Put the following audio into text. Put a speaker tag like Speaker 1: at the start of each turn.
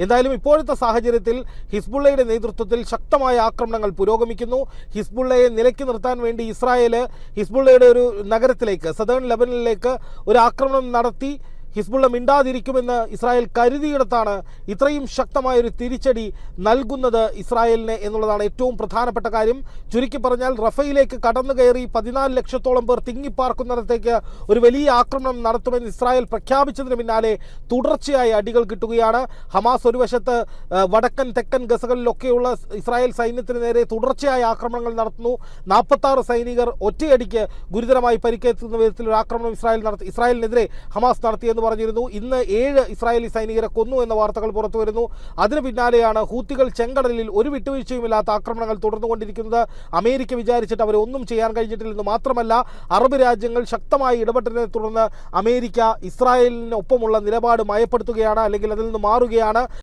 Speaker 1: എന്തായാലും ഇപ്പോഴത്തെ സാഹചര്യത്തിൽ ഹിസ്ബുള്ളയുടെ നേതൃത്വത്തിൽ ശക്തമായ ആക്രമണങ്ങൾ പുരോഗമിക്കുന്നു. ഹിസ്ബുള്ളയെ നിലയ്ക്ക് നിർത്താൻ വേണ്ടി ഇസ്രായേൽ ഹിസ്ബുള്ളയുടെ ഒരു നഗരത്തിലേക്ക്, സദേൺ ലെബനനിലേക്ക് ഒരു ആക്രമണം നടത്തി ഹിസ്ബുള്ള മിണ്ടാതിരിക്കുമെന്ന് ഇസ്രായേൽ കരുതിയിടത്താണ് ഇത്രയും ശക്തമായൊരു തിരിച്ചടി നൽകുന്നത് ഇസ്രായേലിന് എന്നുള്ളതാണ് ഏറ്റവും പ്രധാനപ്പെട്ട കാര്യം. ചുരുക്കി പറഞ്ഞാൽ റഫയിലേക്ക് കടന്നു കയറി 14 ലക്ഷത്തോളം പേർ തിങ്ങിപ്പാർക്കുന്നിടത്തേക്ക് ഒരു വലിയ ആക്രമണം നടത്തുമെന്ന് ഇസ്രായേൽ പ്രഖ്യാപിച്ചതിന് പിന്നാലെ തുടർച്ചയായി അടികൾ കിട്ടുകയാണ്. ഹമാസ് ഒരു വശത്ത് വടക്കൻ തെക്കൻ ഗസകളിലൊക്കെയുള്ള ഇസ്രായേൽ സൈന്യത്തിന് നേരെ തുടർച്ചയായ ആക്രമണങ്ങൾ നടത്തുന്നു. 46 സൈനികർ ഒറ്റയടിക്ക് ഗുരുതരമായി പരിക്കേറ്റുന്ന വിധത്തിലൊരു ആക്രമണം ഇസ്രായേലിനെതിരെ ഹമാസ് നടത്തിയെന്ന് പറഞ്ഞിരുന്നു. ഇന്ന് 7 ഇസ്രായേലി സൈനികരെ കൊന്നു എന്ന വാർത്തകൾ പുറത്തു വരുന്നു. അതിന് പിന്നാലെയാണ് ഹൂത്തികൾ ചെങ്കടലിൽ ഒരു വിട്ടുവീഴ്ചയുമില്ലാത്ത ആക്രമണങ്ങൾ തുടർന്നുകൊണ്ടിരിക്കുന്നത്. അമേരിക്ക വിചാരിച്ചിട്ട് അവരൊന്നും ചെയ്യാൻ കഴിഞ്ഞിട്ടില്ലെന്ന് മാത്രമല്ല, അറബ് രാജ്യങ്ങൾ ശക്തമായി ഇടപെട്ടതിനെ തുടർന്ന് അമേരിക്ക ഇസ്രായേലിനൊപ്പമുള്ള നിലപാട് മയപ്പെടുത്തുകയാണ്, അല്ലെങ്കിൽ അതിൽ നിന്ന് മാറുകയാണ്.